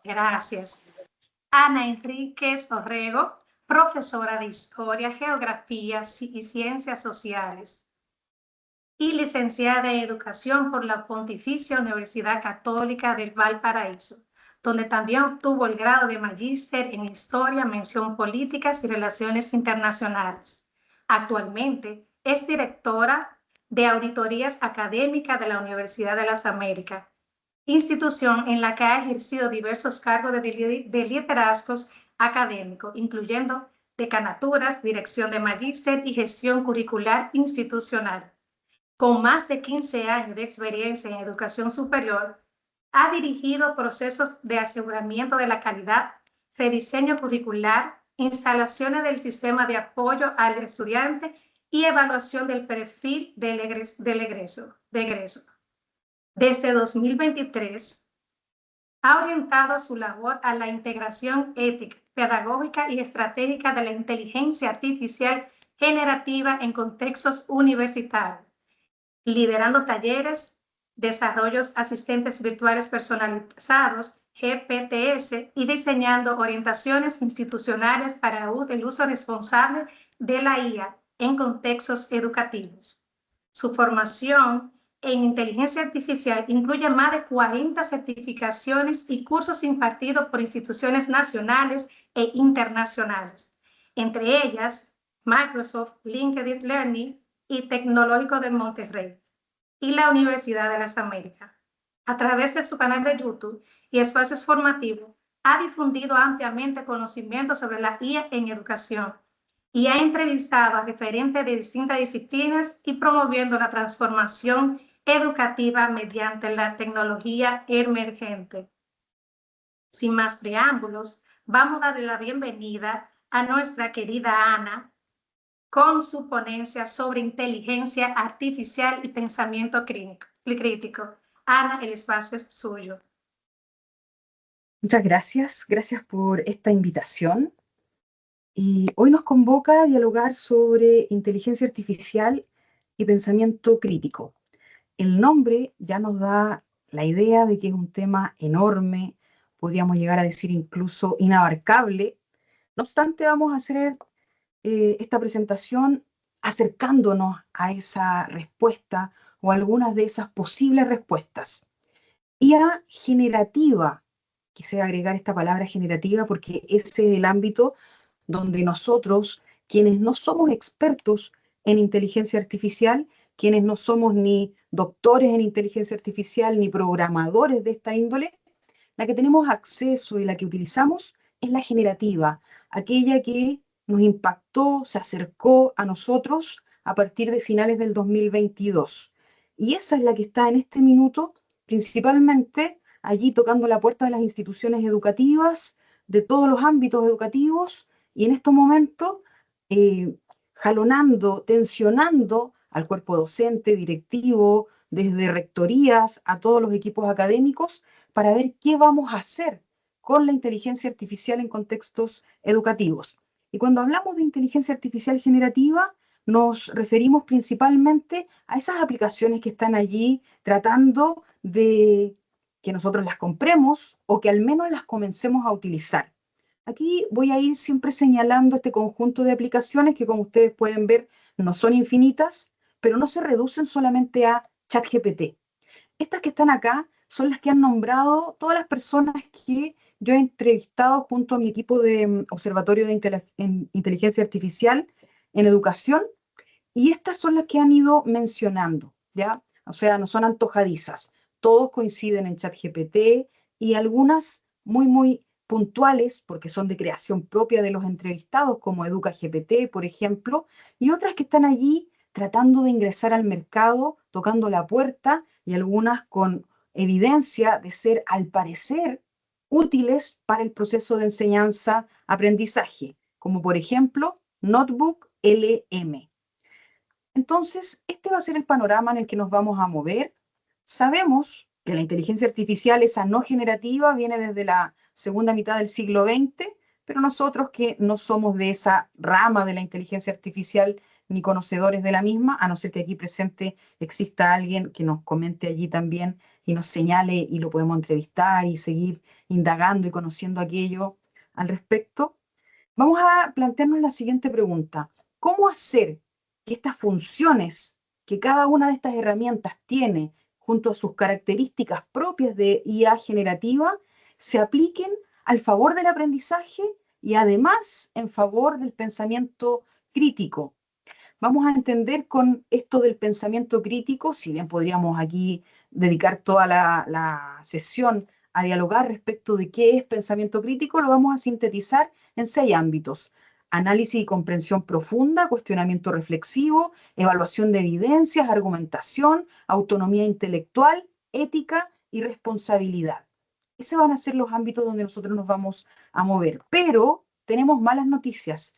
Gracias. Ana Enríquez Orrego, profesora de Historia, Geografía y Ciencias Sociales y licenciada en Educación por la Pontificia Universidad Católica del Valparaíso, donde también obtuvo el grado de Magíster en Historia, Mención Políticas y Relaciones Internacionales. Actualmente es directora de Auditorías Académicas de la Universidad de las Américas, institución en la que ha ejercido diversos cargos de liderazgos académicos, incluyendo decanaturas, dirección de magíster y gestión curricular institucional. Con más de 15 años de experiencia en educación superior, ha dirigido procesos de aseguramiento de la calidad, rediseño curricular, instalaciones del sistema de apoyo al estudiante y evaluación del perfil del egreso. Desde 2023, ha orientado su labor a la integración ética, pedagógica y estratégica de la inteligencia artificial generativa en contextos universitarios, liderando talleres, desarrollos asistentes virtuales personalizados, GPTS, y diseñando orientaciones institucionales para el uso responsable de la IA en contextos educativos. Su formación en inteligencia artificial incluye más de 40 certificaciones y cursos impartidos por instituciones nacionales e internacionales, entre ellas Microsoft, LinkedIn Learning y Tecnológico de Monterrey y la Universidad de las Américas. A través de su canal de YouTube y espacios formativos, ha difundido ampliamente conocimientos sobre la IA en educación y ha entrevistado a referentes de distintas disciplinas y promoviendo la transformación educativa mediante la tecnología emergente. Sin más preámbulos, vamos a darle la bienvenida a nuestra querida Ana con su ponencia sobre inteligencia artificial y pensamiento crítico. Ana, el espacio es suyo. Muchas gracias por esta invitación. Y hoy nos convoca a dialogar sobre inteligencia artificial y pensamiento crítico. El nombre ya nos da la idea de que es un tema enorme, podríamos llegar a decir incluso inabarcable. No obstante, vamos a hacer esta presentación acercándonos a esa respuesta o algunas de esas posibles respuestas. IA generativa, quise agregar esta palabra generativa porque ese es el ámbito donde nosotros, quienes no somos expertos en inteligencia artificial, quienes no somos ni doctores en inteligencia artificial ni programadores de esta índole, la que tenemos acceso y la que utilizamos es la generativa, aquella que nos impactó, se acercó a nosotros a partir de finales del 2022. Y esa es la que está en este minuto principalmente allí tocando la puerta de las instituciones educativas, de todos los ámbitos educativos, y en estos momentos jalonando, tensionando al cuerpo docente, directivo, desde rectorías a todos los equipos académicos, para ver qué vamos a hacer con la inteligencia artificial en contextos educativos. Y cuando hablamos de inteligencia artificial generativa, nos referimos principalmente a esas aplicaciones que están allí tratando de que nosotros las compremos o que al menos las comencemos a utilizar. Aquí voy a ir siempre señalando este conjunto de aplicaciones que, como ustedes pueden ver, no son infinitas, pero no se reducen solamente a ChatGPT. Estas que están acá son las que han nombrado todas las personas que yo he entrevistado junto a mi equipo de Observatorio de Inteligencia Artificial en Educación, y estas son las que han ido mencionando, ¿ya? O sea, no son antojadizas. Todos coinciden en ChatGPT y algunas muy puntuales, porque son de creación propia de los entrevistados, como EducaGPT, por ejemplo, y otras que están allí tratando de ingresar al mercado, tocando la puerta, y algunas con evidencia de ser, al parecer, útiles para el proceso de enseñanza-aprendizaje, como por ejemplo Notebook LM. Entonces, este va a ser el panorama en el que nos vamos a mover. Sabemos que la inteligencia artificial, esa no generativa, viene desde la segunda mitad del siglo XX, pero nosotros que no somos de esa rama de la inteligencia artificial ni conocedores de la misma, a no ser que aquí presente exista alguien que nos comente allí también y nos señale y lo podemos entrevistar y seguir indagando y conociendo aquello al respecto. Vamos a plantearnos la siguiente pregunta. ¿Cómo hacer que estas funciones que cada una de estas herramientas tiene junto a sus características propias de IA generativa se apliquen al favor del aprendizaje y además en favor del pensamiento crítico? Vamos a entender con esto del pensamiento crítico, si bien podríamos aquí dedicar toda la sesión a dialogar respecto de qué es pensamiento crítico, lo vamos a sintetizar en 6 ámbitos: análisis y comprensión profunda, cuestionamiento reflexivo, evaluación de evidencias, argumentación, autonomía intelectual, ética y responsabilidad. Esos van a ser los ámbitos donde nosotros nos vamos a mover. Pero tenemos malas noticias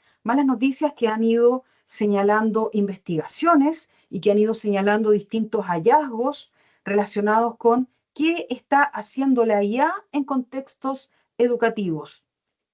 que han ido señalando investigaciones y que han ido señalando distintos hallazgos relacionados con qué está haciendo la IA en contextos educativos.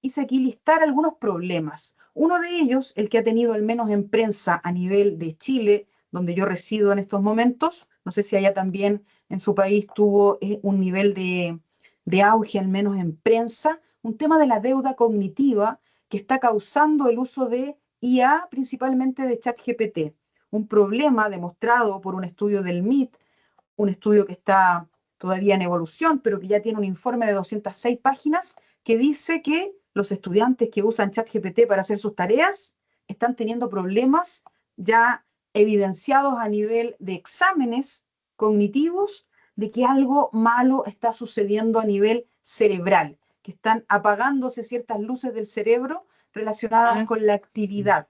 Hice aquí listar algunos problemas. Uno de ellos, el que ha tenido al menos en prensa a nivel de Chile, donde yo resido en estos momentos, no sé si allá también en su país tuvo un nivel de auge, al menos en prensa, un tema de la deuda cognitiva que está causando el uso de IA, principalmente de ChatGPT. Un problema demostrado por un estudio del MIT, un estudio que está todavía en evolución, pero que ya tiene un informe de 206 páginas que dice que los estudiantes que usan ChatGPT para hacer sus tareas están teniendo problemas ya evidenciados a nivel de exámenes cognitivos de que algo malo está sucediendo a nivel cerebral, que están apagándose ciertas luces del cerebro relacionadas con la actividad.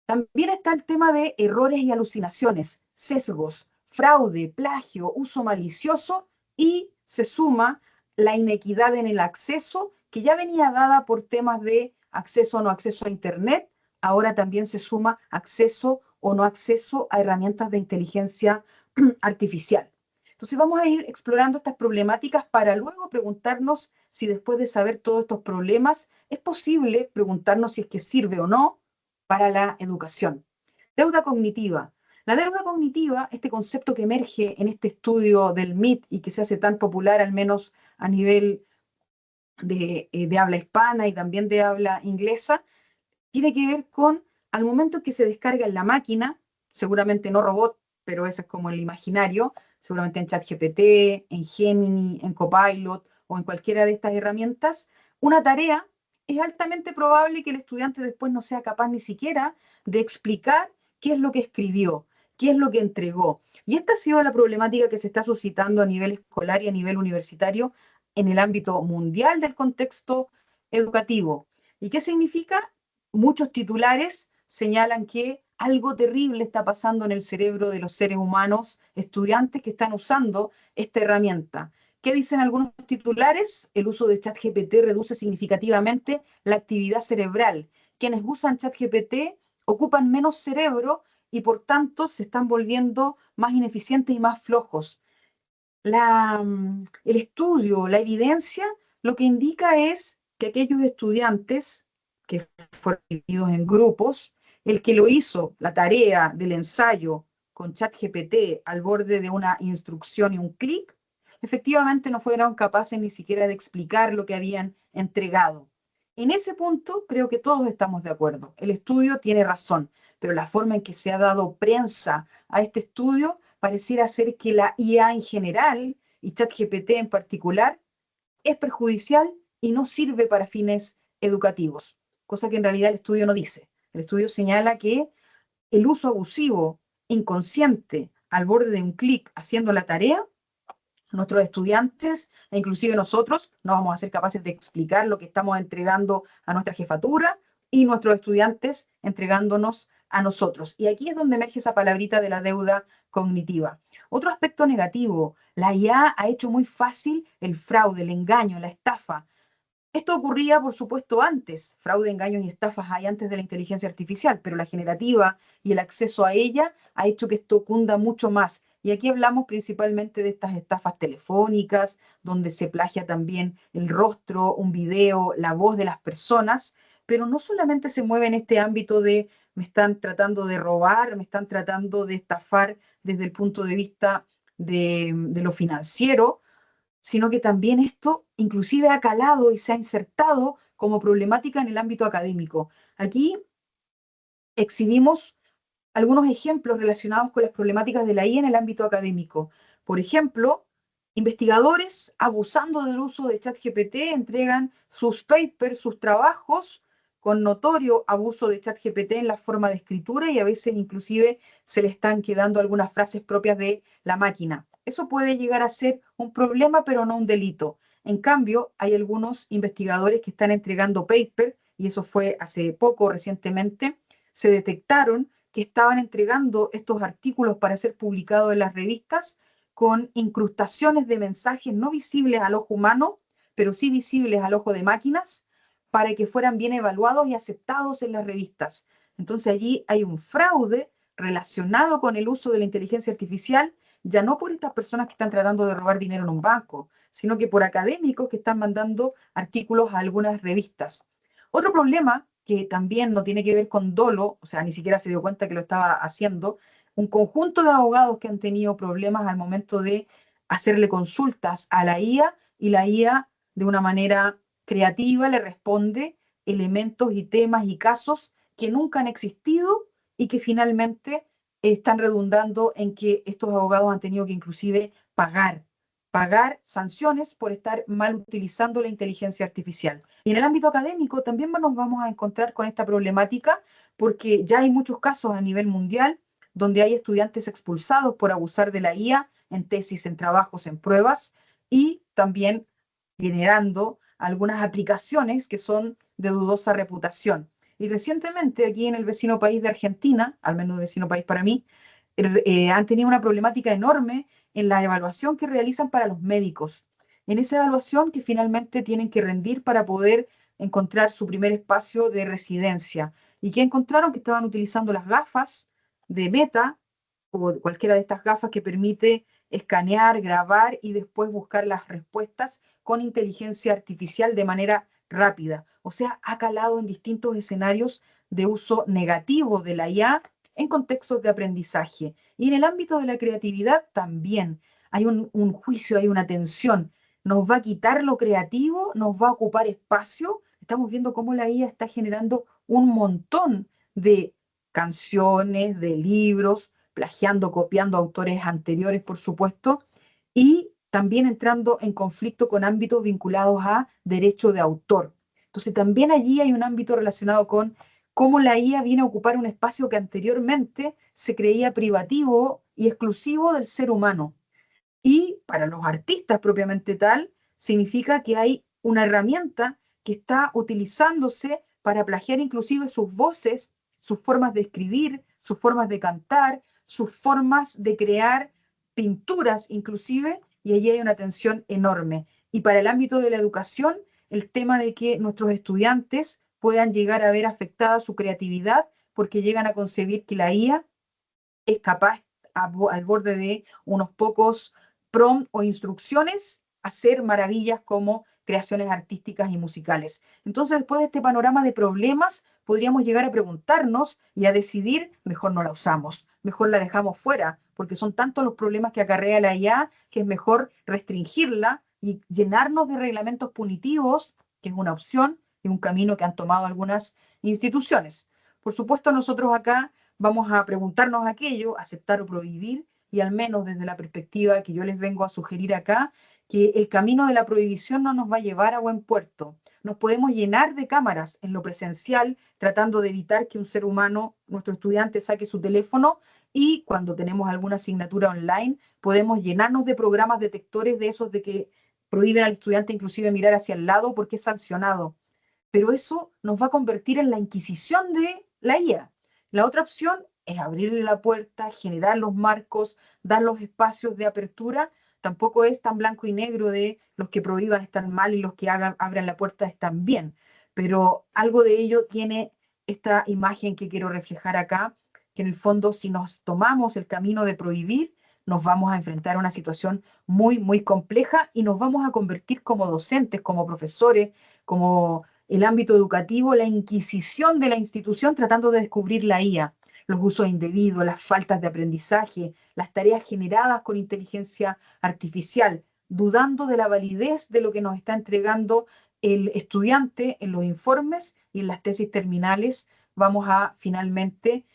También está el tema de errores y alucinaciones, sesgos, fraude, plagio, uso malicioso, y se suma la inequidad en el acceso, que ya venía dada por temas de acceso o no acceso a Internet. Ahora también se suma acceso o no acceso a herramientas de inteligencia artificial. Entonces vamos a ir explorando estas problemáticas para luego preguntarnos si, después de saber todos estos problemas, es posible preguntarnos si es que sirve o no para la educación. Deuda cognitiva. La deuda cognitiva, este concepto que emerge en este estudio del MIT y que se hace tan popular, al menos a nivel de habla hispana y también de habla inglesa, tiene que ver con al momento que se descarga en la máquina, seguramente no robot, pero ese es como el imaginario, seguramente en ChatGPT, en Gemini, en Copilot o en cualquiera de estas herramientas, una tarea, es altamente probable que el estudiante después no sea capaz ni siquiera de explicar qué es lo que escribió, qué es lo que entregó. Y esta ha sido la problemática que se está suscitando a nivel escolar y a nivel universitario en el ámbito mundial del contexto educativo. ¿Y qué significa? Muchos titulares señalan que algo terrible está pasando en el cerebro de los seres humanos, estudiantes que están usando esta herramienta. ¿Qué dicen algunos titulares? El uso de ChatGPT reduce significativamente la actividad cerebral. Quienes usan ChatGPT ocupan menos cerebro y por tanto se están volviendo más ineficientes y más flojos. El estudio, la evidencia, lo que indica es que aquellos estudiantes que fueron divididos en grupos, el que lo hizo, la tarea del ensayo con ChatGPT al borde de una instrucción y un clic, efectivamente no fueron capaces ni siquiera de explicar lo que habían entregado. En ese punto creo que todos estamos de acuerdo. El estudio tiene razón, pero la forma en que se ha dado prensa a este estudio pareciera ser que la IA en general y ChatGPT en particular es perjudicial y no sirve para fines educativos, cosa que en realidad el estudio no dice. El estudio señala que el uso abusivo, inconsciente, al borde de un clic haciendo la tarea, nuestros estudiantes e inclusive nosotros no vamos a ser capaces de explicar lo que estamos entregando a nuestra jefatura y nuestros estudiantes entregándonos a nosotros. Y aquí es donde emerge esa palabrita de la deuda cognitiva. Otro aspecto negativo, la IA ha hecho muy fácil el fraude, el engaño, la estafa. Esto ocurría, por supuesto, antes. Fraude, engaños y estafas hay antes de la inteligencia artificial, pero la generativa y el acceso a ella ha hecho que esto cunda mucho más. Y aquí hablamos principalmente de estas estafas telefónicas, donde se plagia también el rostro, un video, la voz de las personas, pero no solamente se mueve en este ámbito de me están tratando de robar, me están tratando de estafar desde el punto de vista de lo financiero, sino que también esto inclusive ha calado y se ha insertado como problemática en el ámbito académico. Aquí exhibimos algunos ejemplos relacionados con las problemáticas de la IA en el ámbito académico. Por ejemplo, investigadores abusando del uso de ChatGPT entregan sus papers, sus trabajos, con notorio abuso de ChatGPT en la forma de escritura y a veces inclusive se le están quedando algunas frases propias de la máquina. Eso puede llegar a ser un problema, pero no un delito. En cambio, hay algunos investigadores que están entregando papers, y eso fue hace poco, recientemente, se detectaron que estaban entregando estos artículos para ser publicados en las revistas con incrustaciones de mensajes no visibles al ojo humano, pero sí visibles al ojo de máquinas, para que fueran bien evaluados y aceptados en las revistas. Entonces allí hay un fraude relacionado con el uso de la inteligencia artificial, ya no por estas personas que están tratando de robar dinero en un banco, sino que por académicos que están mandando artículos a algunas revistas. Otro problema que también no tiene que ver con dolo, o sea, ni siquiera se dio cuenta que lo estaba haciendo, un conjunto de abogados que han tenido problemas al momento de hacerle consultas a la IA y la IA de una manera creativa le responde elementos y temas y casos que nunca han existido y que finalmente están redundando en que estos abogados han tenido que inclusive pagar sanciones por estar mal utilizando la inteligencia artificial. Y en el ámbito académico también nos vamos a encontrar con esta problemática porque ya hay muchos casos a nivel mundial donde hay estudiantes expulsados por abusar de la IA en tesis, en trabajos, en pruebas y también generando algunas aplicaciones que son de dudosa reputación. Y recientemente aquí en el vecino país de Argentina, al menos el vecino país para mí, han tenido una problemática enorme en la evaluación que realizan para los médicos. En esa evaluación que finalmente tienen que rendir para poder encontrar su primer espacio de residencia. Y que encontraron que estaban utilizando las gafas de Meta o cualquiera de estas gafas que permite escanear, grabar y después buscar las respuestas con inteligencia artificial de manera rápida. O sea, ha calado en distintos escenarios de uso negativo de la IA en contextos de aprendizaje. Y en el ámbito de la creatividad también hay un juicio, hay una tensión. Nos va a quitar lo creativo, nos va a ocupar espacio. Estamos viendo cómo la IA está generando un montón de canciones, de libros, plagiando, copiando autores anteriores, por supuesto, y también entrando en conflicto con ámbitos vinculados a derecho de autor. Entonces también allí hay un ámbito relacionado con cómo la IA viene a ocupar un espacio que anteriormente se creía privativo y exclusivo del ser humano. Y para los artistas propiamente tal, significa que hay una herramienta que está utilizándose para plagiar inclusive sus voces, sus formas de escribir, sus formas de cantar, sus formas de crear pinturas inclusive, y allí hay una tensión enorme. Y para el ámbito de la educación, el tema de que nuestros estudiantes puedan llegar a ver afectada su creatividad porque llegan a concebir que la IA es capaz al borde de unos pocos prompts o instrucciones hacer maravillas como creaciones artísticas y musicales. Entonces, después de este panorama de problemas, podríamos llegar a preguntarnos y a decidir, mejor no la usamos, mejor la dejamos fuera, porque son tantos los problemas que acarrea la IA que es mejor restringirla y llenarnos de reglamentos punitivos, que es una opción y un camino que han tomado algunas instituciones. Por supuesto, nosotros acá vamos a preguntarnos aquello, aceptar o prohibir, y al menos desde la perspectiva que yo les vengo a sugerir acá, que el camino de la prohibición no nos va a llevar a buen puerto. Nos podemos llenar de cámaras en lo presencial, tratando de evitar que un ser humano, nuestro estudiante, saque su teléfono, y cuando tenemos alguna asignatura online, podemos llenarnos de programas detectores de esos de que prohíben al estudiante inclusive mirar hacia el lado porque es sancionado. Pero eso nos va a convertir en la inquisición de la IA. La otra opción es abrirle la puerta, generar los marcos, dar los espacios de apertura. Tampoco es tan blanco y negro de los que prohíban están mal y los que abran la puerta están bien. Pero algo de ello tiene esta imagen que quiero reflejar acá, que en el fondo si nos tomamos el camino de prohibir, nos vamos a enfrentar a una situación muy, muy compleja y nos vamos a convertir como docentes, como profesores, como el ámbito educativo, la inquisición de la institución tratando de descubrir la IA, los usos indebidos, las faltas de aprendizaje, las tareas generadas con inteligencia artificial, dudando de la validez de lo que nos está entregando el estudiante en los informes y en las tesis terminales. Vamos a finalmente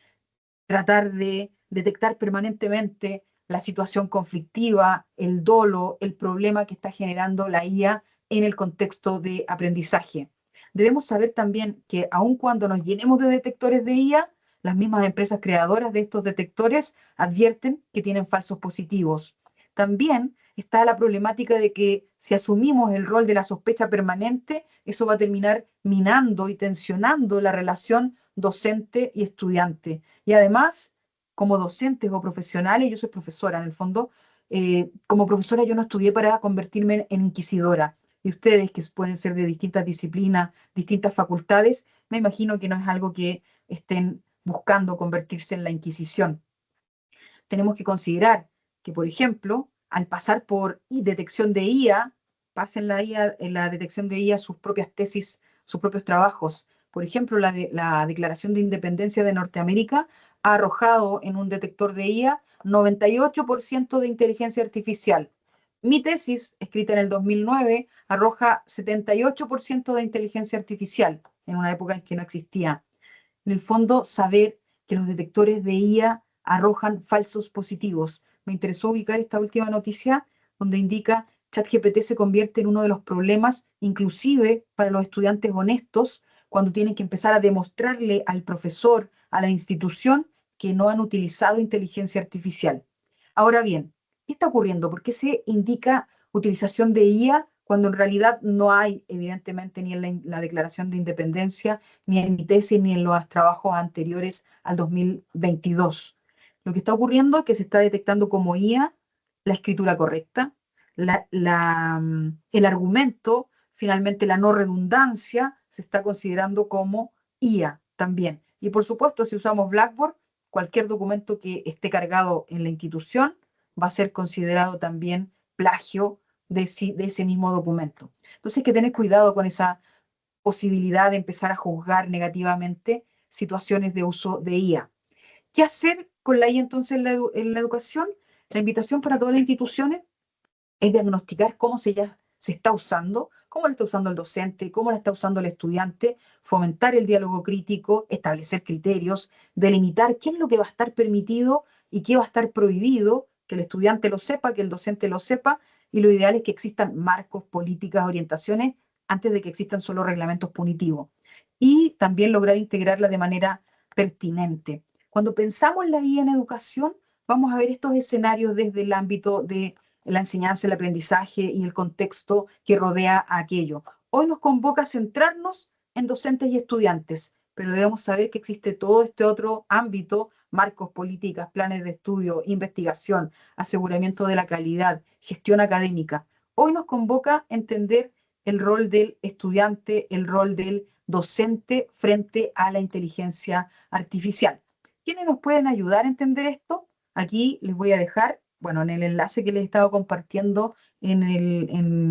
tratar de detectar permanentemente la situación conflictiva, el dolo, el problema que está generando la IA en el contexto de aprendizaje. Debemos saber también que aun cuando nos llenemos de detectores de IA, las mismas empresas creadoras de estos detectores advierten que tienen falsos positivos. También está la problemática de que si asumimos el rol de la sospecha permanente, eso va a terminar minando y tensionando la relación docente y estudiante. Y además, como docentes o profesionales, yo soy profesora en el fondo, como profesora yo no estudié para convertirme en inquisidora. Y ustedes, que pueden ser de distintas disciplinas, distintas facultades, me imagino que no es algo que estén buscando convertirse en la Inquisición. Tenemos que considerar que, por ejemplo, al pasar por detección de IA, pasen la IA, en la detección de IA sus propias tesis, sus propios trabajos. Por ejemplo, la Declaración de Independencia de Norteamérica ha arrojado en un detector de IA 98% de inteligencia artificial. Mi tesis, escrita en el 2009, arroja 78% de inteligencia artificial, en una época en que no existía. En el fondo, saber que los detectores de IA arrojan falsos positivos. Me interesó ubicar esta última noticia donde indica ChatGPT se convierte en uno de los problemas, inclusive para los estudiantes honestos, cuando tienen que empezar a demostrarle al profesor, a la institución, que no han utilizado inteligencia artificial. Ahora bien, ¿qué está ocurriendo? ¿Por qué se indica utilización de IA cuando en realidad no hay, evidentemente, ni en la Declaración de Independencia, ni en mi tesis, ni en los trabajos anteriores al 2022? Lo que está ocurriendo es que se está detectando como IA la escritura correcta, el argumento, finalmente la no redundancia, se está considerando como IA también. Y por supuesto, si usamos Blackboard, cualquier documento que esté cargado en la institución va a ser considerado también plagio de ese mismo documento. Entonces hay que tener cuidado con esa posibilidad de empezar a juzgar negativamente situaciones de uso de IA. ¿Qué hacer con la IA entonces en la educación? La invitación para todas las instituciones es diagnosticar cómo se está usando, cómo la está usando el docente, cómo la está usando el estudiante, fomentar el diálogo crítico, establecer criterios, delimitar qué es lo que va a estar permitido y qué va a estar prohibido, que el estudiante lo sepa, que el docente lo sepa, y lo ideal es que existan marcos, políticas, orientaciones, antes de que existan solo reglamentos punitivos. Y también lograr integrarla de manera pertinente. Cuando pensamos en la IA en educación, vamos a ver estos escenarios desde el ámbito de la enseñanza, el aprendizaje y el contexto que rodea a aquello. Hoy nos convoca a centrarnos en docentes y estudiantes, pero debemos saber que existe todo este otro ámbito, marcos, políticas, planes de estudio, investigación, aseguramiento de la calidad, gestión académica. Hoy nos convoca a entender el rol del estudiante, el rol del docente frente a la inteligencia artificial. ¿Quiénes nos pueden ayudar a entender esto? Aquí les voy a dejar, bueno, en el enlace que les he estado compartiendo en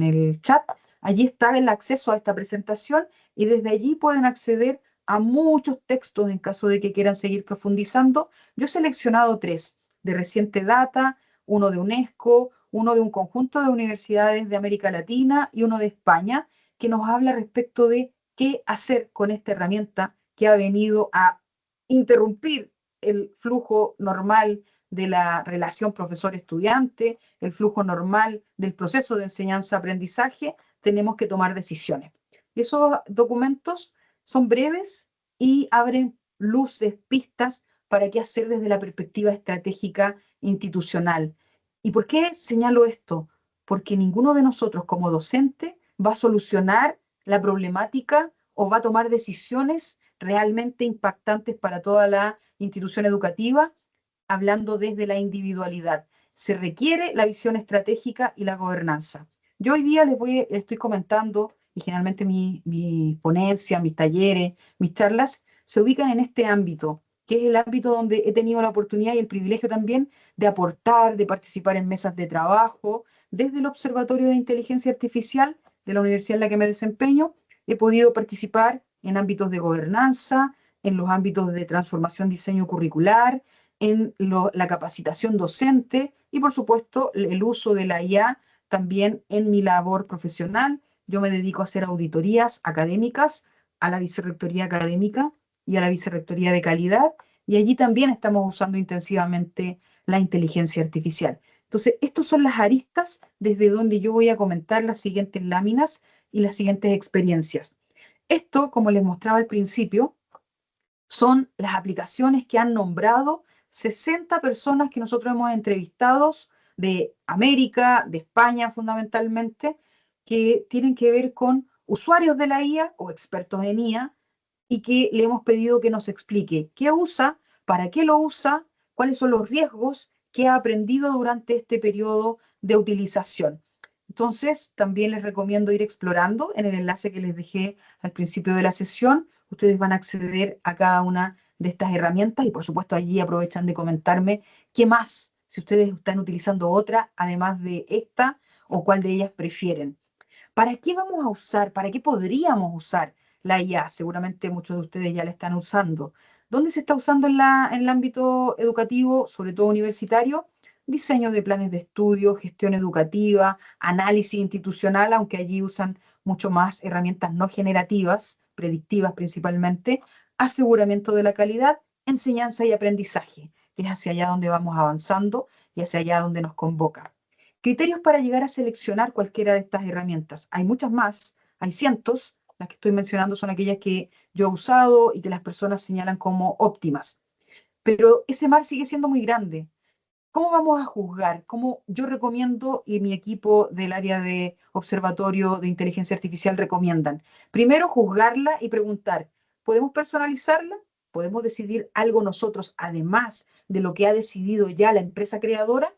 el chat, allí está el acceso a esta presentación y desde allí pueden acceder a muchos textos en caso de que quieran seguir profundizando. Yo he seleccionado tres, de reciente data, uno de UNESCO, uno de un conjunto de universidades de América Latina y uno de España, que nos habla respecto de qué hacer con esta herramienta que ha venido a interrumpir el flujo normal de la relación profesor-estudiante, el flujo normal del proceso de enseñanza-aprendizaje. Tenemos que tomar decisiones. Y esos documentos son breves y abren luces, pistas para qué hacer desde la perspectiva estratégica institucional. ¿Y por qué señalo esto? Porque ninguno de nosotros como docente va a solucionar la problemática o va a tomar decisiones realmente impactantes para toda la institución educativa, hablando desde la individualidad. Se requiere la visión estratégica y la gobernanza. Yo hoy día estoy comentando, y generalmente mi ponencia, mis talleres, mis charlas, se ubican en este ámbito, que es el ámbito donde he tenido la oportunidad y el privilegio también de aportar, de participar en mesas de trabajo, desde el Observatorio de Inteligencia Artificial de la universidad en la que me desempeño, he podido participar en ámbitos de gobernanza, en los ámbitos de transformación, diseño curricular, en la capacitación docente y, por supuesto, el uso de la IA también en mi labor profesional. Yo me dedico a hacer auditorías académicas a la Vicerrectoría Académica y a la Vicerrectoría de Calidad, y allí también estamos usando intensivamente la inteligencia artificial. Entonces, estas son las aristas desde donde yo voy a comentar las siguientes láminas y las siguientes experiencias. Esto, como les mostraba al principio, son las aplicaciones que han nombrado 60 personas que nosotros hemos entrevistado de América, de España fundamentalmente, que tienen que ver con usuarios de la IA o expertos en IA y que le hemos pedido que nos explique qué usa, para qué lo usa, cuáles son los riesgos que ha aprendido durante este periodo de utilización. Entonces, también les recomiendo ir explorando en el enlace que les dejé al principio de la sesión. Ustedes van a acceder a cada una de estas herramientas y, por supuesto, allí aprovechan de comentarme qué más, si ustedes están utilizando otra, además de esta, o cuál de ellas prefieren. ¿Para qué vamos a usar? ¿Para qué podríamos usar la IA? Seguramente muchos de ustedes ya la están usando. ¿Dónde se está usando en el ámbito educativo, sobre todo universitario? Diseño de planes de estudio, gestión educativa, análisis institucional, aunque allí usan mucho más herramientas no generativas, predictivas principalmente, aseguramiento de la calidad, enseñanza y aprendizaje, que es hacia allá donde vamos avanzando y hacia allá donde nos convoca. Criterios para llegar a seleccionar cualquiera de estas herramientas. Hay muchas más, hay cientos. Las que estoy mencionando son aquellas que yo he usado y que las personas señalan como óptimas. Pero ese mar sigue siendo muy grande. ¿Cómo vamos a juzgar? ¿Cómo yo recomiendo y mi equipo del área de observatorio de inteligencia artificial recomiendan? Primero, juzgarla y preguntar, ¿podemos personalizarla? ¿Podemos decidir algo nosotros, además de lo que ha decidido ya la empresa creadora?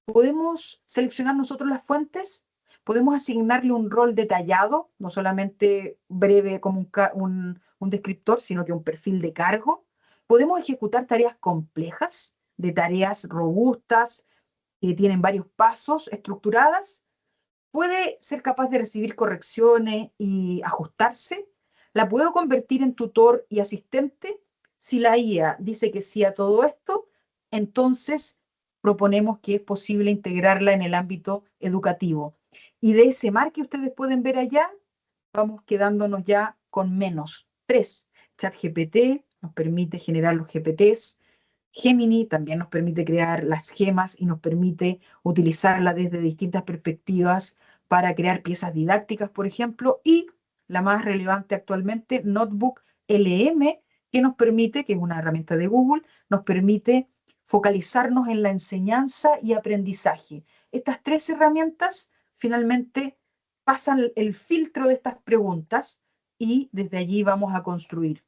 ¿Podemos seleccionar nosotros las fuentes? ¿Podemos asignarle un rol detallado, no solamente breve como un descriptor, sino que un perfil de cargo? ¿Podemos ejecutar tareas complejas, de tareas robustas, que tienen varios pasos estructuradas? ¿Puede ser capaz de recibir correcciones y ajustarse? ¿La puedo convertir en tutor y asistente? Si la IA dice que sí a todo esto, entonces proponemos que es posible integrarla en el ámbito educativo. Y de ese mar que ustedes pueden ver allá, vamos quedándonos ya con menos. 3. ChatGPT nos permite generar los GPTs. Gemini también nos permite crear las gemas y nos permite utilizarla desde distintas perspectivas para crear piezas didácticas, por ejemplo, y la más relevante actualmente, Notebook LM, que nos permite, que es una herramienta de Google, nos permite focalizarnos en la enseñanza y aprendizaje. Estas tres herramientas finalmente pasan el filtro de estas preguntas y desde allí vamos a construir.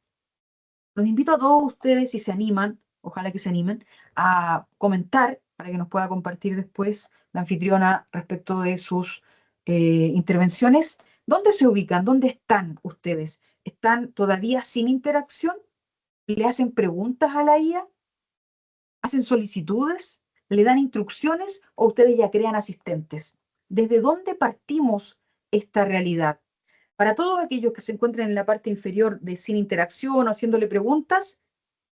Los invito a todos ustedes, si se animan, ojalá que se animen, a comentar para que nos pueda compartir después la anfitriona respecto de sus intervenciones. ¿Dónde se ubican? ¿Dónde están ustedes? ¿Están todavía sin interacción? ¿Le hacen preguntas a la IA? ¿Hacen solicitudes? ¿Le dan instrucciones o ustedes ya crean asistentes? ¿Desde dónde partimos esta realidad? Para todos aquellos que se encuentran en la parte inferior de sin interacción o haciéndole preguntas,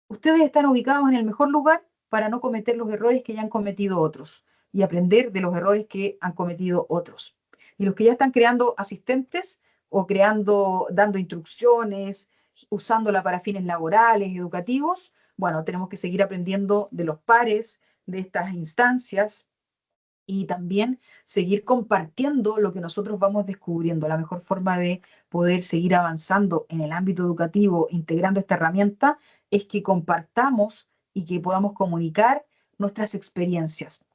ustedes están ubicados en el mejor lugar para no cometer los errores que ya han cometido otros y aprender de los errores que han cometido otros. Y los que ya están creando asistentes o creando, dando instrucciones, usándola para fines laborales, educativos, bueno, tenemos que seguir aprendiendo de los pares de estas instancias y también seguir compartiendo lo que nosotros vamos descubriendo. La mejor forma de poder seguir avanzando en el ámbito educativo, integrando esta herramienta, es que compartamos y que podamos comunicar nuestras experiencias.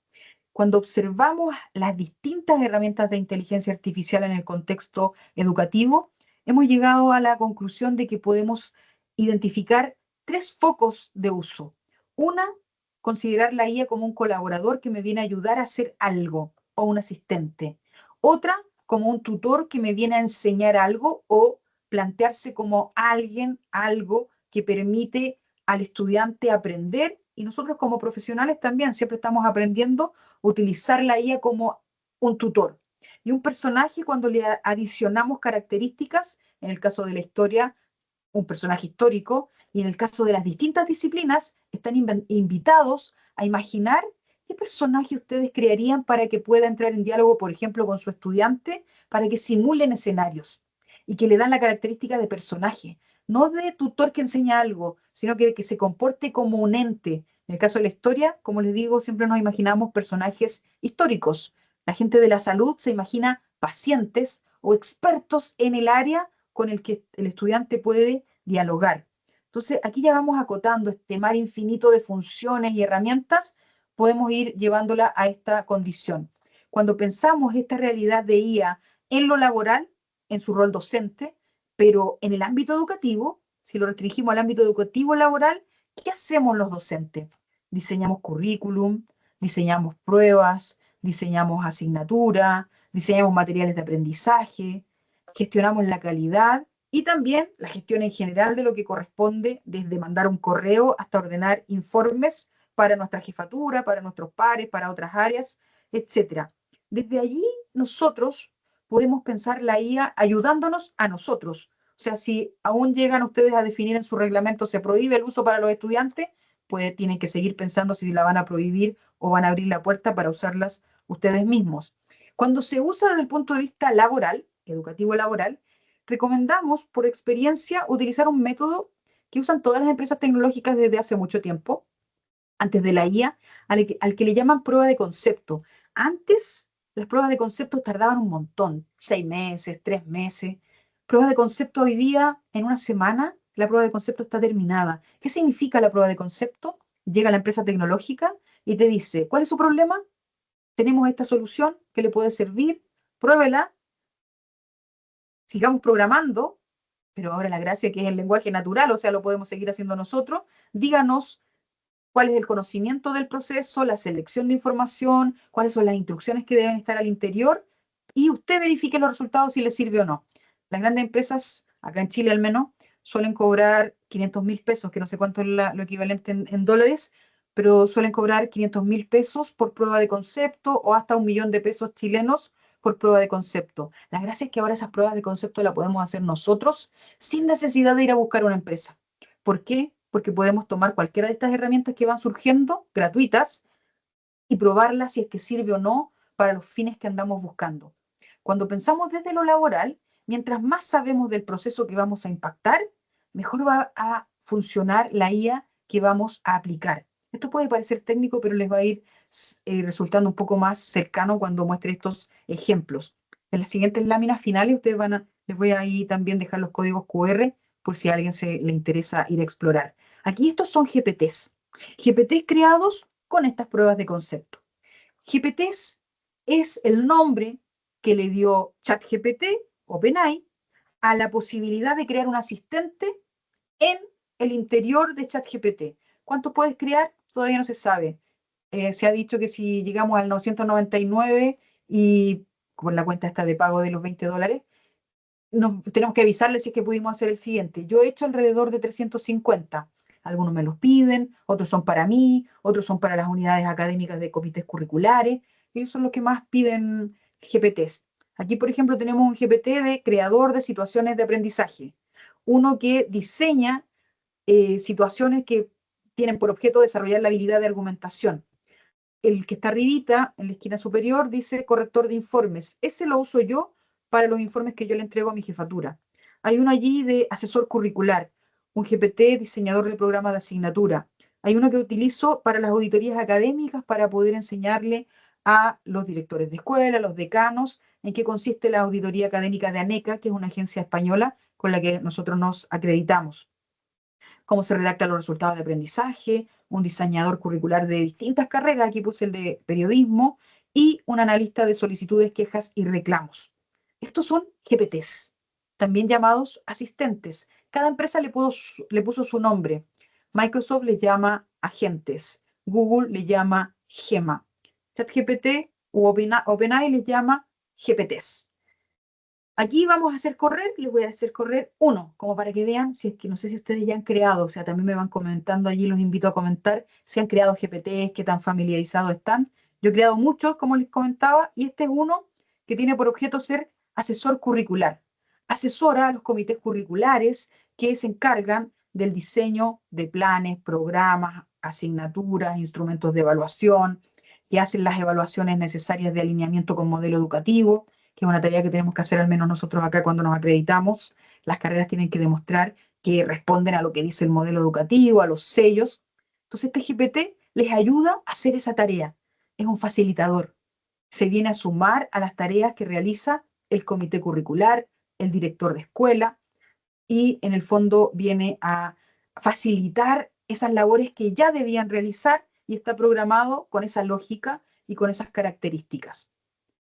Cuando observamos las distintas herramientas de inteligencia artificial en el contexto educativo, hemos llegado a la conclusión de que podemos identificar tres focos de uso. Una, considerar la IA como un colaborador que me viene a ayudar a hacer algo o un asistente. Otra, como un tutor que me viene a enseñar algo o plantearse como alguien, algo que permite al estudiante aprender y nosotros como profesionales también siempre estamos aprendiendo utilizar la IA como un tutor. Y un personaje, cuando le adicionamos características, en el caso de la historia, un personaje histórico, y en el caso de las distintas disciplinas, están invitados a imaginar qué personaje ustedes crearían para que pueda entrar en diálogo, por ejemplo, con su estudiante, para que simulen escenarios y que le dan la característica de personaje, no de tutor que enseña algo, sino que se comporte como un ente. En el caso de la historia, como les digo, siempre nos imaginamos personajes históricos. La gente de la salud se imagina pacientes o expertos en el área con el que el estudiante puede dialogar. Entonces, aquí ya vamos acotando este mar infinito de funciones y herramientas, podemos ir llevándola a esta condición. Cuando pensamos esta realidad de IA en lo laboral, en su rol docente, pero en el ámbito educativo, si lo restringimos al ámbito educativo laboral, ¿qué hacemos los docentes? Diseñamos currículum, diseñamos pruebas, diseñamos asignaturas, diseñamos materiales de aprendizaje, gestionamos la calidad y también la gestión en general de lo que corresponde, desde mandar un correo hasta ordenar informes para nuestra jefatura, para nuestros pares, para otras áreas, etcétera. Desde allí nosotros podemos pensar la IA ayudándonos a nosotros. O sea, si aún llegan ustedes a definir en su reglamento se prohíbe el uso para los estudiantes, pues tienen que seguir pensando si la van a prohibir o van a abrir la puerta para usarlas ustedes mismos. Cuando se usa desde el punto de vista laboral, educativo laboral, recomendamos por experiencia utilizar un método que usan todas las empresas tecnológicas desde hace mucho tiempo, antes de la IA, al que le llaman prueba de concepto. Antes, las pruebas de concepto tardaban un montón, 6 meses, 3 meses. Pruebas de concepto hoy día, en una semana, la prueba de concepto está terminada. ¿Qué significa la prueba de concepto? Llega la empresa tecnológica y te dice, ¿cuál es su problema? Tenemos esta solución que le puede servir, pruébela, sigamos programando, pero ahora la gracia que es el lenguaje natural, o sea, lo podemos seguir haciendo nosotros. Díganos cuál es el conocimiento del proceso, la selección de información, cuáles son las instrucciones que deben estar al interior, y usted verifique los resultados si le sirve o no. Las grandes empresas, acá en Chile al menos, suelen cobrar 500.000 pesos, que no sé cuánto es lo equivalente en dólares, pero suelen cobrar 500.000 pesos por prueba de concepto o hasta 1 millón de pesos chilenos por prueba de concepto. La gracia es que ahora esas pruebas de concepto las podemos hacer nosotros sin necesidad de ir a buscar una empresa. ¿Por qué? Porque podemos tomar cualquiera de estas herramientas que van surgiendo, gratuitas, y probarlas si es que sirve o no para los fines que andamos buscando. Cuando pensamos desde lo laboral, mientras más sabemos del proceso que vamos a impactar, mejor va a funcionar la IA que vamos a aplicar. Esto puede parecer técnico, pero les va a ir resultando un poco más cercano cuando muestre estos ejemplos. En las siguientes láminas finales ustedes les voy a ahí también dejar los códigos QR por si a alguien le interesa ir a explorar. Aquí estos son GPTs. GPTs creados con estas pruebas de concepto. GPTs es el nombre que le dio ChatGPT, OpenAI, a la posibilidad de crear un asistente en el interior de ChatGPT. ¿Cuánto puedes crear? Todavía no se sabe. Se ha dicho que si llegamos al 999 y con la cuenta esta de pago de los $20, tenemos que avisarles si es que pudimos hacer el siguiente. Yo he hecho alrededor de 350. Algunos me los piden, otros son para mí, otros son para las unidades académicas de comités curriculares. Ellos son los que más piden GPTs. Aquí, por ejemplo, tenemos un GPT de creador de situaciones de aprendizaje. Uno que diseña situaciones que tienen por objeto desarrollar la habilidad de argumentación. El que está arribita, en la esquina superior, dice corrector de informes. Ese lo uso yo para los informes que yo le entrego a mi jefatura. Hay uno allí de asesor curricular, un GPT diseñador de programa de asignatura. Hay uno que utilizo para las auditorías académicas para poder enseñarle a los directores de escuela, a los decanos, en qué consiste la auditoría académica de ANECA, que es una agencia española con la que nosotros nos acreditamos, cómo se redactan los resultados de aprendizaje, un diseñador curricular de distintas carreras, aquí puse el de periodismo, y un analista de solicitudes, quejas y reclamos. Estos son GPTs, también llamados asistentes. Cada empresa le puso su nombre. Microsoft le llama agentes, Google le llama Gema, ChatGPT u OpenAI les llama GPTs. Aquí vamos a hacer correr, les voy a hacer correr uno, como para que vean si es que no sé si ustedes ya han creado, o sea, también me van comentando allí, los invito a comentar si han creado GPTs, qué tan familiarizados están. Yo he creado muchos, como les comentaba, y este es uno que tiene por objeto ser asesor curricular. Asesora a los comités curriculares que se encargan del diseño de planes, programas, asignaturas, instrumentos de evaluación, que hacen las evaluaciones necesarias de alineamiento con modelo educativo, que es una tarea que tenemos que hacer al menos nosotros acá cuando nos acreditamos. Las carreras tienen que demostrar que responden a lo que dice el modelo educativo, a los sellos. Entonces, este GPT les ayuda a hacer esa tarea. Es un facilitador. Se viene a sumar a las tareas que realiza el comité curricular, el director de escuela, y en el fondo viene a facilitar esas labores que ya debían realizar y está programado con esa lógica y con esas características.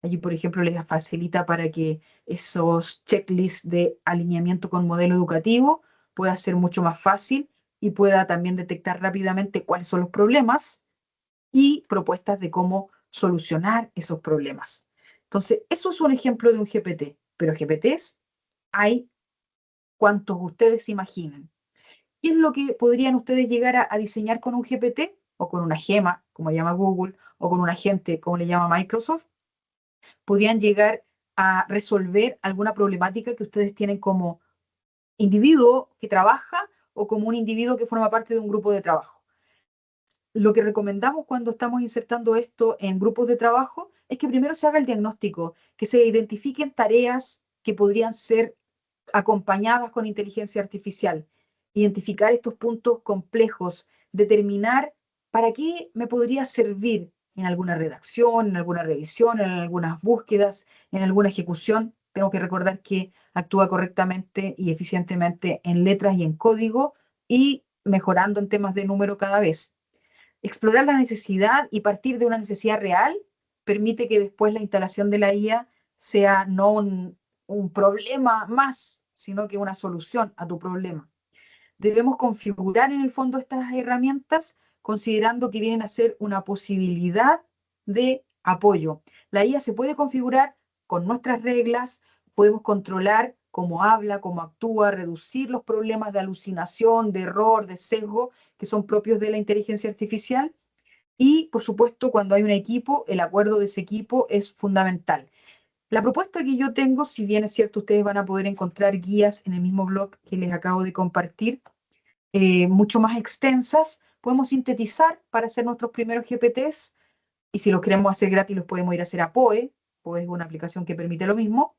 Allí, por ejemplo, les facilita para que esos checklists de alineamiento con modelo educativo pueda ser mucho más fácil y pueda también detectar rápidamente cuáles son los problemas y propuestas de cómo solucionar esos problemas. Entonces, eso es un ejemplo de un GPT, pero GPTs hay cuantos ustedes imaginen. ¿Qué es lo que podrían ustedes llegar a diseñar con un GPT o con una gema, como llama Google, o con un agente, como le llama Microsoft? Podrían llegar a resolver alguna problemática que ustedes tienen como individuo que trabaja o como un individuo que forma parte de un grupo de trabajo. Lo que recomendamos cuando estamos insertando esto en grupos de trabajo es que primero se haga el diagnóstico, que se identifiquen tareas que podrían ser acompañadas con inteligencia artificial, identificar estos puntos complejos, determinar para qué me podría servir en alguna redacción, en alguna revisión, en algunas búsquedas, en alguna ejecución. Tengo que recordar que actúa correctamente y eficientemente en letras y en código y mejorando en temas de número cada vez. Explorar la necesidad y partir de una necesidad real permite que después la instalación de la IA sea no un problema más, sino que una solución a tu problema. Debemos configurar en el fondo estas herramientas considerando que vienen a ser una posibilidad de apoyo. La IA se puede configurar con nuestras reglas, podemos controlar cómo habla, cómo actúa, reducir los problemas de alucinación, de error, de sesgo que son propios de la inteligencia artificial. Y, por supuesto, cuando hay un equipo, el acuerdo de ese equipo es fundamental. La propuesta que yo tengo, si bien es cierto, ustedes van a poder encontrar guías en el mismo blog que les acabo de compartir, mucho más extensas, podemos sintetizar para hacer nuestros primeros GPTs, y si los queremos hacer gratis los podemos ir a hacer a POE, POE es una aplicación que permite lo mismo,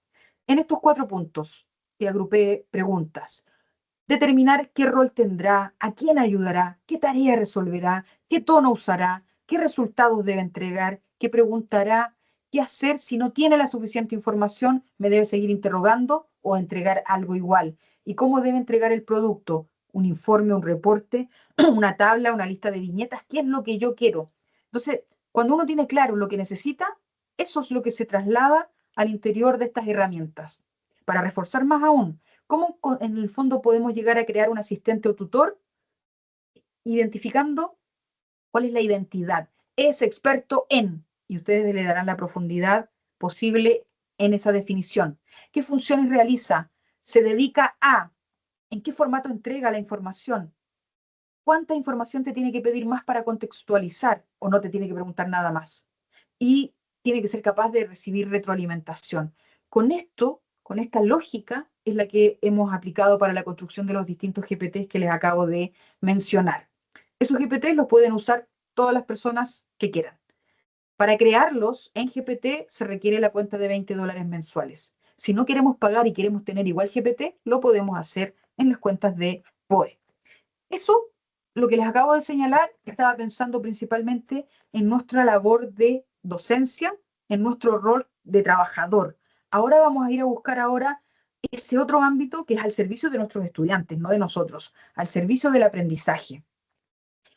en estos 4 puntos que agrupé preguntas. Determinar qué rol tendrá, a quién ayudará, qué tarea resolverá, qué tono usará, qué resultados debe entregar, qué preguntará, qué hacer si no tiene la suficiente información, me debe seguir interrogando o entregar algo igual. Y cómo debe entregar el producto, un informe, un reporte, una tabla, una lista de viñetas, qué es lo que yo quiero. Entonces, cuando uno tiene claro lo que necesita, eso es lo que se traslada al interior de estas herramientas. Para reforzar más aún, ¿cómo en el fondo podemos llegar a crear un asistente o tutor identificando cuál es la identidad? Es experto en, y ustedes le darán la profundidad posible en esa definición. ¿Qué funciones realiza? ¿Se dedica a? ¿En qué formato entrega la información? ¿Cuánta información te tiene que pedir más para contextualizar o no te tiene que preguntar nada más? Y tiene que ser capaz de recibir retroalimentación. Con esto, con esta lógica, es la que hemos aplicado para la construcción de los distintos GPTs que les acabo de mencionar. Esos GPTs los pueden usar todas las personas que quieran. Para crearlos en GPT se requiere la cuenta de $20 mensuales. Si no queremos pagar y queremos tener igual GPT, lo podemos hacer en las cuentas de POE. Eso, lo que les acabo de señalar, estaba pensando principalmente en nuestra labor de docencia, en nuestro rol de trabajador. Ahora vamos a ir a buscar ahora ese otro ámbito que es al servicio de nuestros estudiantes, no de nosotros, al servicio del aprendizaje.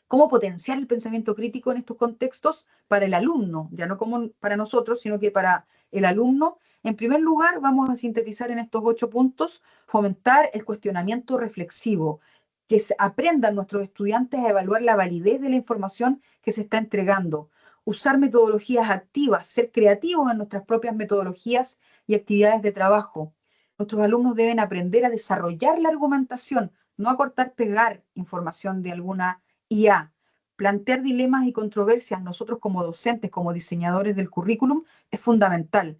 Cómo potenciar el pensamiento crítico en estos contextos para el alumno, ya no como para nosotros, sino que para el alumno. En primer lugar, vamos a sintetizar en estos 8 puntos, fomentar el cuestionamiento reflexivo, que aprendan nuestros estudiantes a evaluar la validez de la información que se está entregando, usar metodologías activas, ser creativos en nuestras propias metodologías y actividades de trabajo. Nuestros alumnos deben aprender a desarrollar la argumentación, no a cortar, pegar información de alguna IA. Plantear dilemas y controversias nosotros como docentes, como diseñadores del currículum, es fundamental.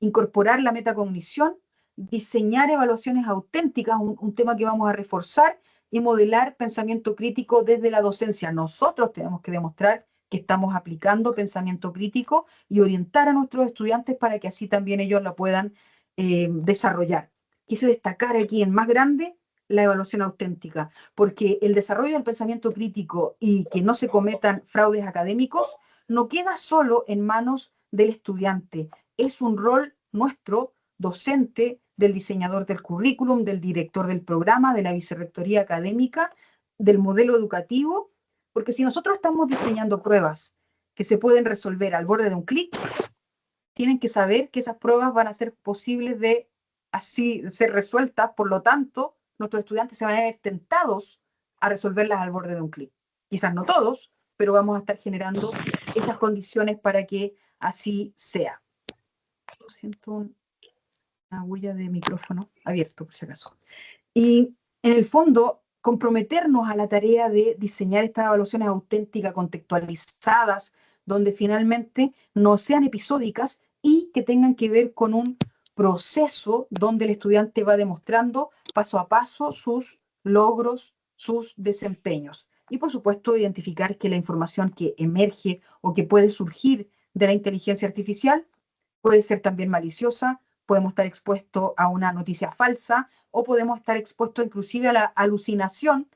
Incorporar la metacognición diseñar evaluaciones auténticas, un tema que vamos a reforzar, y modelar pensamiento crítico desde la docencia. Nosotros tenemos que demostrar que estamos aplicando pensamiento crítico y orientar a nuestros estudiantes para que así también ellos la puedan desarrollar. Quise destacar aquí en más grande la evaluación auténtica, porque el desarrollo del pensamiento crítico y que no se cometan fraudes académicos no queda solo en manos del estudiante, es un rol nuestro, docente, del diseñador del currículum, del director del programa, de la vicerrectoría académica, del modelo educativo, porque si nosotros estamos diseñando pruebas que se pueden resolver al borde de un clic, tienen que saber que esas pruebas van a ser posibles de así ser resueltas, por lo tanto, nuestros estudiantes se van a ver tentados a resolverlas al borde de un clic. Quizás no todos, pero vamos a estar generando esas condiciones para que así sea. Siento una huella de micrófono abierto, por si acaso. Y en el fondo, comprometernos a la tarea de diseñar estas evaluaciones auténticas, contextualizadas, donde finalmente no sean episódicas y que tengan que ver con un proceso donde el estudiante va demostrando paso a paso sus logros, sus desempeños. Y por supuesto, identificar que la información que emerge o que puede surgir de la inteligencia artificial puede ser también maliciosa, podemos estar expuestos a una noticia falsa o podemos estar expuestos inclusive a la alucinación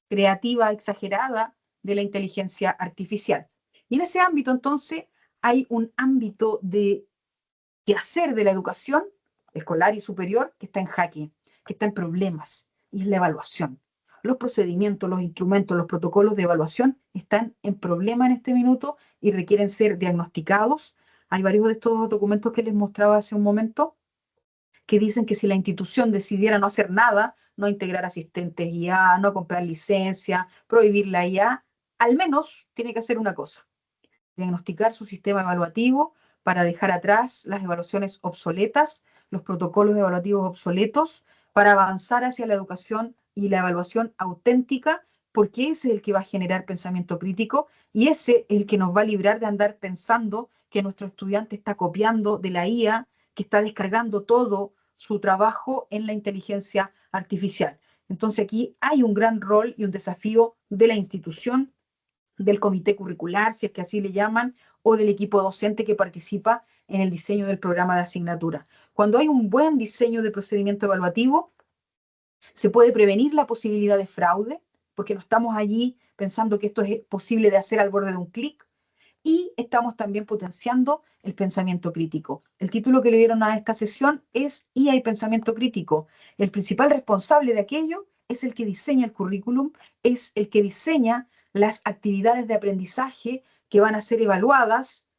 creativa exagerada de la inteligencia artificial. Y en ese ámbito, entonces, hay un ámbito de quehacer de la educación escolar y superior que está en jaque, que está en problemas, y es la evaluación. Los procedimientos, los instrumentos, los protocolos de evaluación están en problema en este minuto y requieren ser diagnosticados. Hay varios de estos documentos que les mostraba hace un momento que dicen que si la institución decidiera no hacer nada, no integrar asistentes IA, no comprar licencia, prohibir la IA, al menos tiene que hacer una cosa: diagnosticar su sistema evaluativo para dejar atrás las evaluaciones obsoletas, los protocolos evaluativos obsoletos, para avanzar hacia la educación y la evaluación auténtica, porque ese es el que va a generar pensamiento crítico y ese es el que nos va a librar de andar pensando que nuestro estudiante está copiando de la IA, que está descargando todo su trabajo en la inteligencia artificial. Entonces aquí hay un gran rol y un desafío de la institución, del comité curricular, si es que así le llaman, o del equipo docente que participa en el diseño del programa de asignatura. Cuando hay un buen diseño de procedimiento evaluativo, se puede prevenir la posibilidad de fraude, porque no estamos allí pensando que esto es posible de hacer al borde de un clic, y estamos también potenciando el pensamiento crítico. El título que le dieron a esta sesión es IA y pensamiento crítico. El principal responsable de aquello es el que diseña el currículum, es el que diseña las actividades de aprendizaje que van a ser evaluadas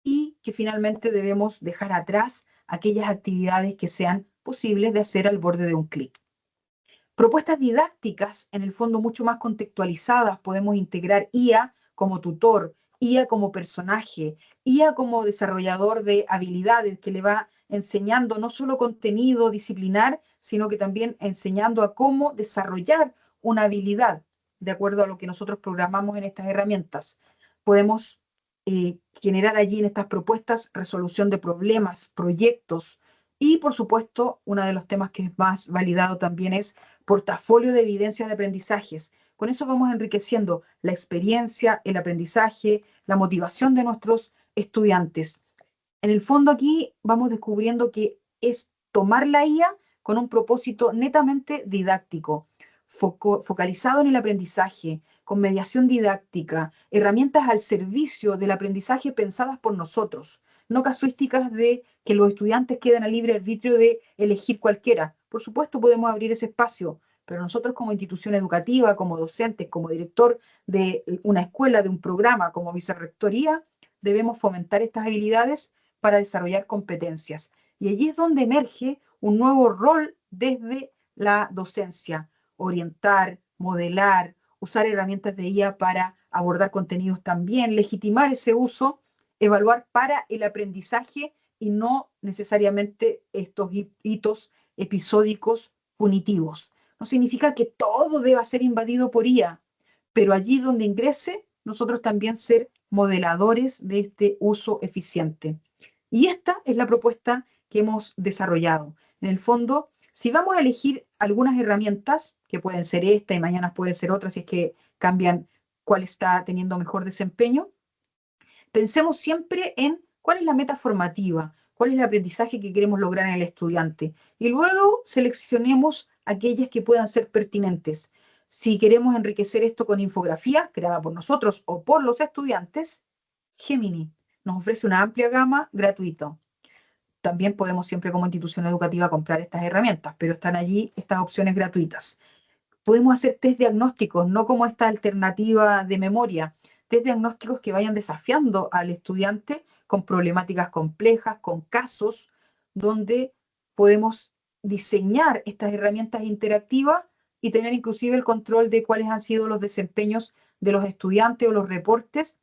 y que finalmente debemos dejar atrás aquellas actividades que sean posibles de hacer al borde de un clic. Propuestas didácticas, en el fondo mucho más contextualizadas, podemos integrar IA como tutor, IA como personaje, IA como desarrollador de habilidades que le va enseñando no solo contenido disciplinar, sino que también enseñando a cómo desarrollar una habilidad de acuerdo a lo que nosotros programamos en estas herramientas. Podemos generar allí en estas propuestas resolución de problemas, proyectos y, por supuesto, uno de los temas que es más validado también es portafolio de evidencias de aprendizajes. Con eso vamos enriqueciendo la experiencia, el aprendizaje, la motivación de nuestros estudiantes. En el fondo aquí vamos descubriendo que es tomar la IA con un propósito netamente didáctico, focalizado en el aprendizaje, con mediación didáctica, herramientas al servicio del aprendizaje pensadas por nosotros, no casuísticas de que los estudiantes queden a libre arbitrio de elegir cualquiera. Por supuesto podemos abrir ese espacio, pero nosotros como institución educativa, como docentes, como director de una escuela, de un programa, como vicerrectoría, debemos fomentar estas habilidades para desarrollar competencias. Y allí es donde emerge un nuevo rol desde la docencia: orientar, modelar, usar herramientas de IA para abordar contenidos también, legitimar ese uso, evaluar para el aprendizaje y no necesariamente estos hitos episódicos punitivos. No significa que todo deba ser invadido por IA, pero allí donde ingrese, nosotros también ser modeladores de este uso eficiente. Y esta es la propuesta que hemos desarrollado. En el fondo, si vamos a elegir algunas herramientas, que pueden ser esta y mañana pueden ser otras, si es que cambian cuál está teniendo mejor desempeño, pensemos siempre en cuál es la meta formativa, cuál es el aprendizaje que queremos lograr en el estudiante. Y luego seleccionemos aquellas que puedan ser pertinentes. Si queremos enriquecer esto con infografía creada por nosotros o por los estudiantes, Gemini nos ofrece una amplia gama gratuita. También podemos siempre como institución educativa comprar estas herramientas, pero están allí estas opciones gratuitas. Podemos hacer test diagnósticos, no como esta alternativa de memoria, test diagnósticos que vayan desafiando al estudiante con problemáticas complejas, con casos, donde podemos diseñar estas herramientas interactivas y tener inclusive el control de cuáles han sido los desempeños de los estudiantes o los reportes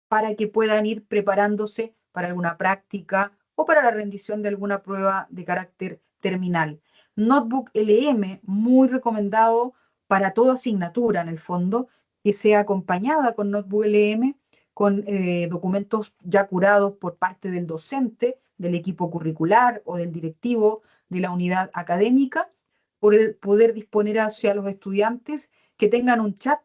para que puedan ir preparándose para alguna práctica o para la rendición de alguna prueba de carácter terminal. Notebook LM, muy recomendado para toda asignatura en el fondo, que sea acompañada con Notebook LM, con documentos ya curados por parte del docente, del equipo curricular o del directivo de la unidad académica, poder disponer hacia los estudiantes que tengan un chat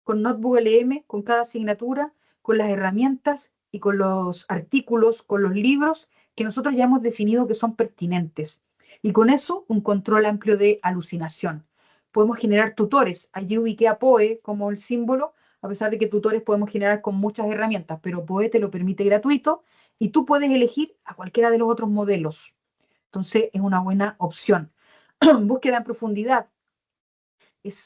con Notebook LM, con cada asignatura, con las herramientas y con los artículos, con los libros que nosotros ya hemos definido que son pertinentes. Y con eso, un control amplio de alucinación. Podemos generar tutores. Allí ubiqué a POE como el símbolo, a pesar de que tutores podemos generar con muchas herramientas, pero POE te lo permite gratuito y tú puedes elegir a cualquiera de los otros modelos. Entonces, es una buena opción. Búsqueda en profundidad.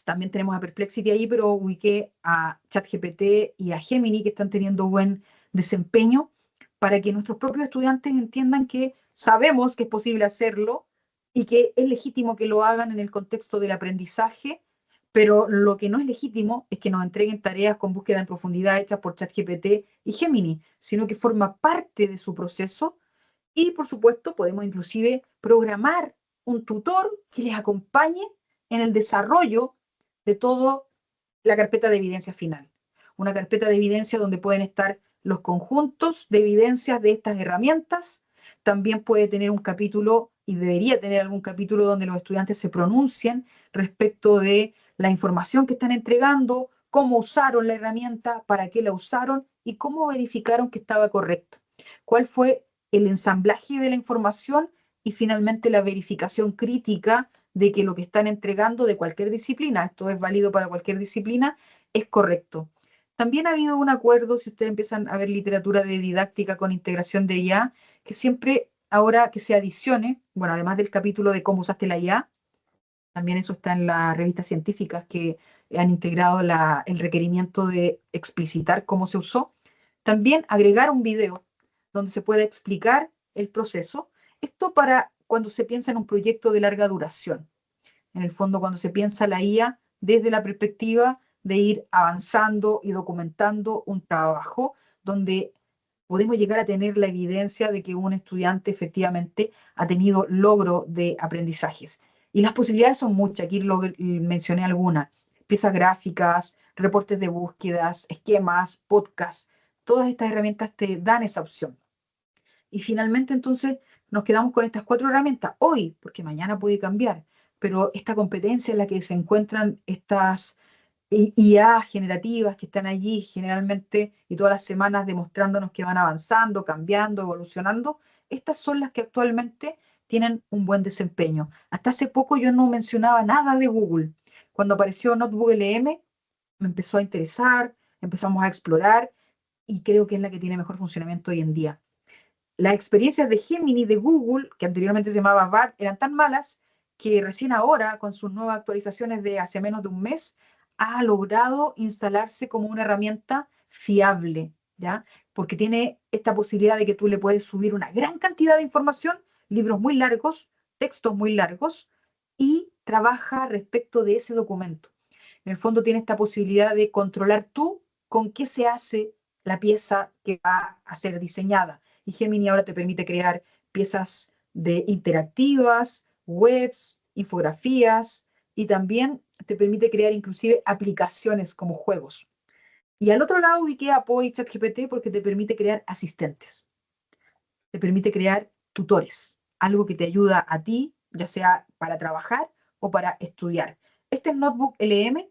También tenemos a Perplexity ahí, pero ubiqué a ChatGPT y a Gemini que están teniendo buen desempeño para que nuestros propios estudiantes entiendan que sabemos que es posible hacerlo y que es legítimo que lo hagan en el contexto del aprendizaje, pero lo que no es legítimo es que nos entreguen tareas con búsqueda en profundidad hechas por ChatGPT y Gemini, sino que forma parte de su proceso y, por supuesto, podemos inclusive programar un tutor que les acompañe en el desarrollo de toda la carpeta de evidencia final. Una carpeta de evidencia donde pueden estar los conjuntos de evidencias de estas herramientas. También puede tener un capítulo y debería tener algún capítulo donde los estudiantes se pronuncien respecto de la información que están entregando, cómo usaron la herramienta, para qué la usaron y cómo verificaron que estaba correcta. ¿Cuál fue el ensamblaje de la información y finalmente la verificación crítica de que lo que están entregando de cualquier disciplina, esto es válido para cualquier disciplina, es correcto? También ha habido un acuerdo, si ustedes empiezan a ver literatura de didáctica con integración de IA, que siempre ahora que se adicione, bueno, además del capítulo de cómo usaste la IA, también eso está en las revistas científicas que han integrado el requerimiento de explicitar cómo se usó. También agregar un video donde se pueda explicar el proceso. Esto para cuando se piensa en un proyecto de larga duración. En el fondo, cuando se piensa la IA desde la perspectiva de ir avanzando y documentando un trabajo donde podemos llegar a tener la evidencia de que un estudiante efectivamente ha tenido logro de aprendizajes. Y las posibilidades son muchas, aquí mencioné algunas: piezas gráficas, reportes de búsquedas, esquemas, podcasts. Todas estas herramientas te dan esa opción. Y finalmente entonces nos quedamos con estas cuatro herramientas hoy, porque mañana puede cambiar, pero esta competencia en la que se encuentran estas IA generativas que están allí generalmente y todas las semanas demostrándonos que van avanzando, cambiando, evolucionando, estas son las que actualmente tienen un buen desempeño. Hasta hace poco yo no mencionaba nada de Google. Cuando apareció Notebook LM, me empezó a interesar, empezamos a explorar y creo que es la que tiene mejor funcionamiento hoy en día. Las experiencias de Gemini de Google, que anteriormente se llamaba BART, eran tan malas que recién ahora, con sus nuevas actualizaciones de hace menos de un mes, ha logrado instalarse como una herramienta fiable, ¿ya? Porque tiene esta posibilidad de que tú le puedes subir una gran cantidad de información, libros muy largos, textos muy largos, y trabaja respecto de ese documento. En el fondo tiene esta posibilidad de controlar tú con qué se hace la pieza que va a ser diseñada. Y Gemini ahora te permite crear piezas de interactivas, webs, infografías, y también te permite crear inclusive aplicaciones como juegos. Y al otro lado ubiqué a Poe y ChatGPT porque te permite crear asistentes, te permite crear tutores, algo que te ayuda a ti ya sea para trabajar o para estudiar. Este es Notebook LM.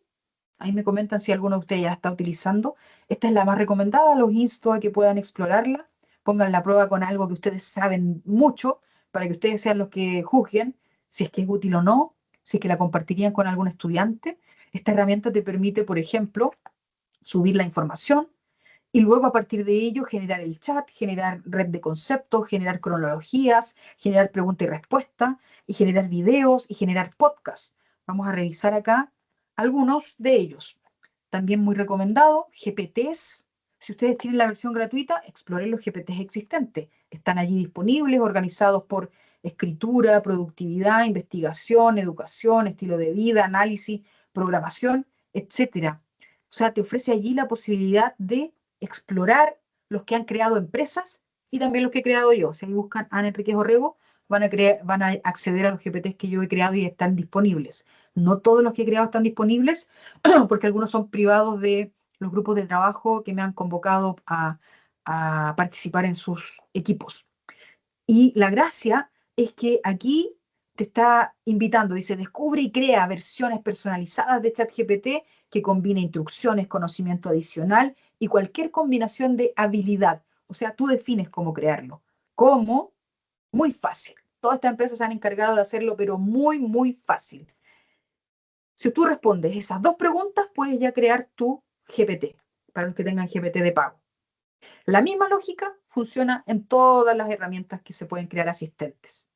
Ahí me comentan si alguno de ustedes ya la está utilizando. Esta es la más recomendada, los insto a que puedan explorarla. Pongan la prueba con algo que ustedes saben mucho, para que ustedes sean los que juzguen si es que es útil o no, si es que la compartirían con algún estudiante. Esta herramienta te permite, por ejemplo, subir la información y luego a partir de ello generar el chat, generar red de conceptos, generar cronologías, generar pregunta y respuesta, y generar videos y generar podcasts. Vamos a revisar acá algunos de ellos. También muy recomendado, GPTs. Si ustedes tienen la versión gratuita, exploren los GPTs existentes. Están allí disponibles, organizados por escritura, productividad, investigación, educación, estilo de vida, análisis, programación, etcétera. O sea, te ofrece allí la posibilidad de explorar los que han creado empresas y también los que he creado yo. Si ahí buscan Ana Enríquez Orrego, van a acceder a los GPTs que yo he creado y están disponibles. No todos los que he creado están disponibles, porque algunos son privados de los grupos de trabajo que me han convocado a participar en sus equipos. Y la gracia es que aquí te está invitando, dice, descubre y crea versiones personalizadas de ChatGPT que combine instrucciones, conocimiento adicional y cualquier combinación de habilidad. O sea, tú defines cómo crearlo. ¿Cómo? Muy fácil. Todas estas empresas se han encargado de hacerlo, pero muy, muy fácil. Si tú respondes esas dos preguntas, puedes ya crear tu GPT, para los que tengan GPT de pago. La misma lógica funciona en todas las herramientas que se pueden crear asistentes.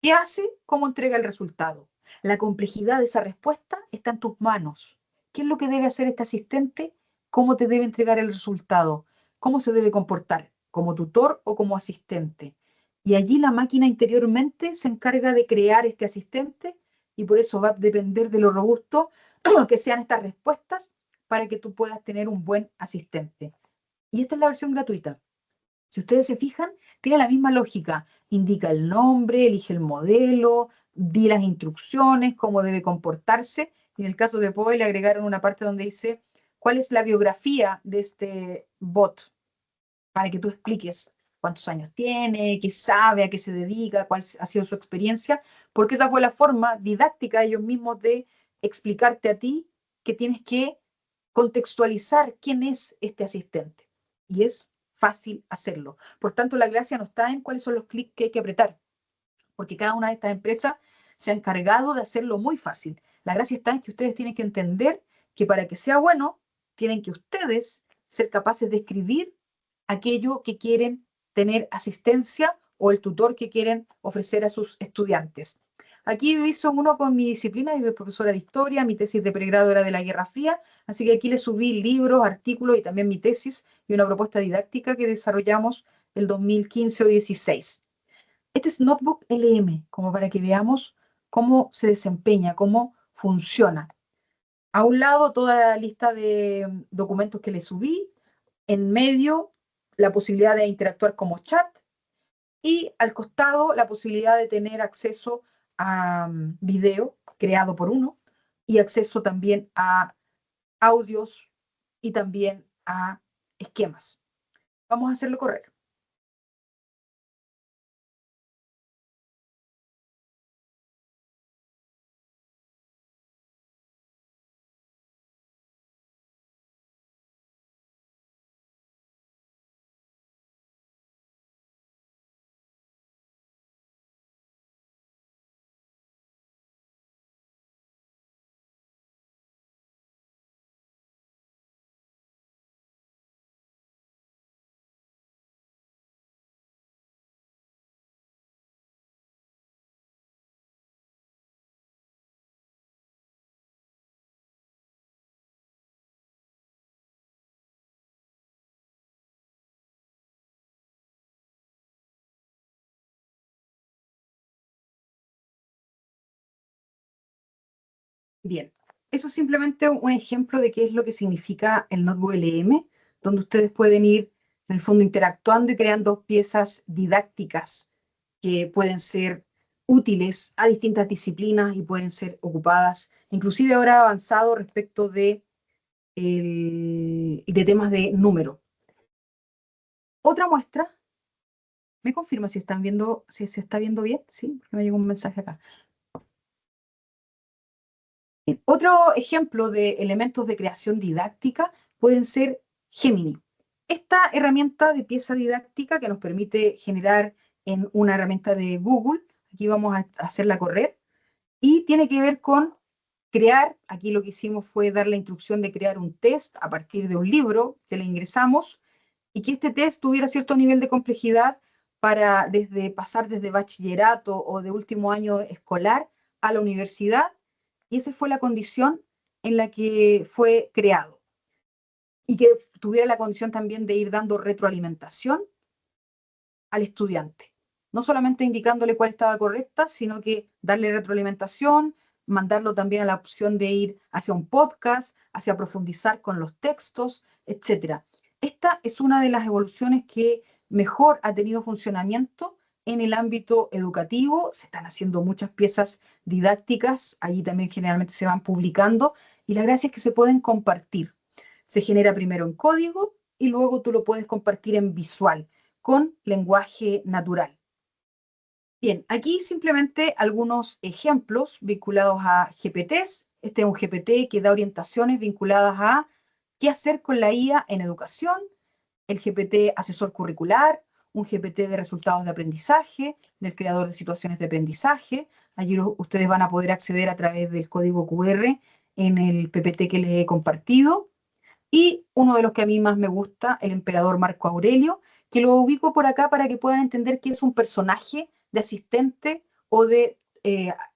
¿Qué hace? ¿Cómo entrega el resultado? La complejidad de esa respuesta está en tus manos. ¿Qué es lo que debe hacer este asistente? ¿Cómo te debe entregar el resultado? ¿Cómo se debe comportar? ¿Como tutor o como asistente? Y allí la máquina interiormente se encarga de crear este asistente y por eso va a depender de lo robusto que sean estas respuestas para que tú puedas tener un buen asistente. Y esta es la versión gratuita. Si ustedes se fijan, tiene la misma lógica. Indica el nombre, elige el modelo, di las instrucciones, cómo debe comportarse. Y en el caso de Poe le agregaron una parte donde dice cuál es la biografía de este bot, para que tú expliques cuántos años tiene, qué sabe, a qué se dedica, cuál ha sido su experiencia, porque esa fue la forma didáctica de ellos mismos de explicarte a ti que tienes que contextualizar quién es este asistente. Y es fácil hacerlo. Por tanto, la gracia no está en cuáles son los clics que hay que apretar, porque cada una de estas empresas se ha encargado de hacerlo muy fácil. La gracia está en que ustedes tienen que entender que para que sea bueno, tienen que ustedes ser capaces de escribir aquello que quieren tener asistencia o el tutor que quieren ofrecer a sus estudiantes. Aquí hizo uno con mi disciplina, yo soy profesora de historia, mi tesis de pregrado era de la Guerra Fría, así que aquí le subí libros, artículos y también mi tesis y una propuesta didáctica que desarrollamos el 2015 o 16. Este es Notebook LM, como para que veamos cómo se desempeña, cómo funciona. A un lado toda la lista de documentos que le subí, en medio la posibilidad de interactuar como chat y al costado la posibilidad de tener acceso a video creado por uno y acceso también a audios y también a esquemas. Vamos a hacerlo correr. Bien, eso es simplemente un ejemplo de qué es lo que significa el Notebook LM, donde ustedes pueden ir, en el fondo, interactuando y creando piezas didácticas que pueden ser útiles a distintas disciplinas y pueden ser ocupadas, inclusive ahora avanzado respecto de temas de número. Otra muestra ¿Me confirma si están viendo, si se está viendo bien? Sí, porque me llegó un mensaje acá. Bien, otro ejemplo de elementos de creación didáctica pueden ser Gemini. Esta herramienta de pieza didáctica que nos permite generar en una herramienta de Google, aquí vamos a hacerla correr, y tiene que ver con crear, aquí lo que hicimos fue dar la instrucción de crear un test a partir de un libro que le ingresamos y que este test tuviera cierto nivel de complejidad para pasar desde bachillerato o de último año escolar a la universidad, y esa fue la condición en la que fue creado. Y que tuviera la condición también de ir dando retroalimentación al estudiante. No solamente indicándole cuál estaba correcta, sino que darle retroalimentación, mandarlo también a la opción de ir hacia un podcast, hacia profundizar con los textos, etc. Esta es una de las evoluciones que mejor ha tenido funcionamiento en el ámbito educativo. Se están haciendo muchas piezas didácticas, allí también generalmente se van publicando, y la gracia es que se pueden compartir. Se genera primero en código y luego tú lo puedes compartir en visual con lenguaje natural. Bien, aquí simplemente algunos ejemplos vinculados a GPTs. Este es un GPT que da orientaciones vinculadas a qué hacer con la IA en educación, el GPT asesor curricular, un GPT de resultados de aprendizaje, del creador de situaciones de aprendizaje. Allí ustedes van a poder acceder a través del código QR en el PPT que les he compartido. Y uno de los que a mí más me gusta, el emperador Marco Aurelio, que lo ubico por acá para que puedan entender que es un personaje de asistente o de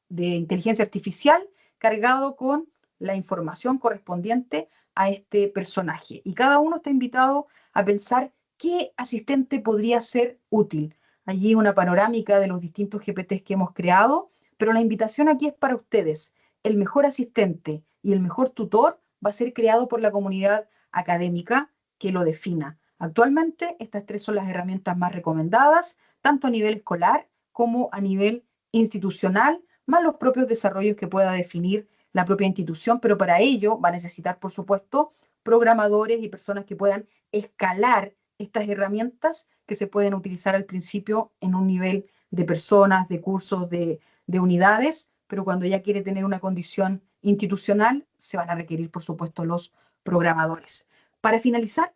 inteligencia artificial cargado con la información correspondiente a este personaje. Y cada uno está invitado a pensar qué asistente podría ser útil. Allí una panorámica de los distintos GPTs que hemos creado, pero la invitación aquí es para ustedes. El mejor asistente y el mejor tutor va a ser creado por la comunidad académica que lo defina. Actualmente, estas tres son las herramientas más recomendadas, tanto a nivel escolar como a nivel institucional, más los propios desarrollos que pueda definir la propia institución, pero para ello va a necesitar, por supuesto, programadores y personas que puedan escalar estas herramientas que se pueden utilizar al principio en un nivel de personas, de cursos, de unidades, pero cuando ya quiere tener una condición institucional, se van a requerir, por supuesto, los programadores. Para finalizar,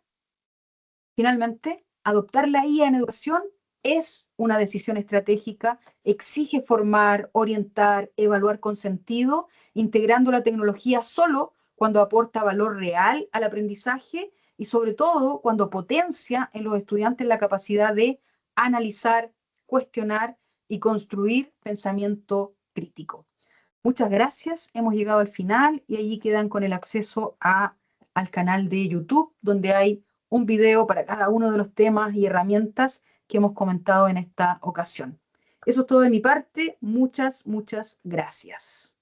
finalmente, adoptar la IA en educación es una decisión estratégica, exige formar, orientar, evaluar con sentido, integrando la tecnología solo cuando aporta valor real al aprendizaje y sobre todo cuando potencia en los estudiantes la capacidad de analizar, cuestionar y construir pensamiento crítico. Muchas gracias, hemos llegado al final y allí quedan con el acceso al canal de YouTube, donde hay un video para cada uno de los temas y herramientas que hemos comentado en esta ocasión. Eso es todo de mi parte. Muchas, muchas gracias.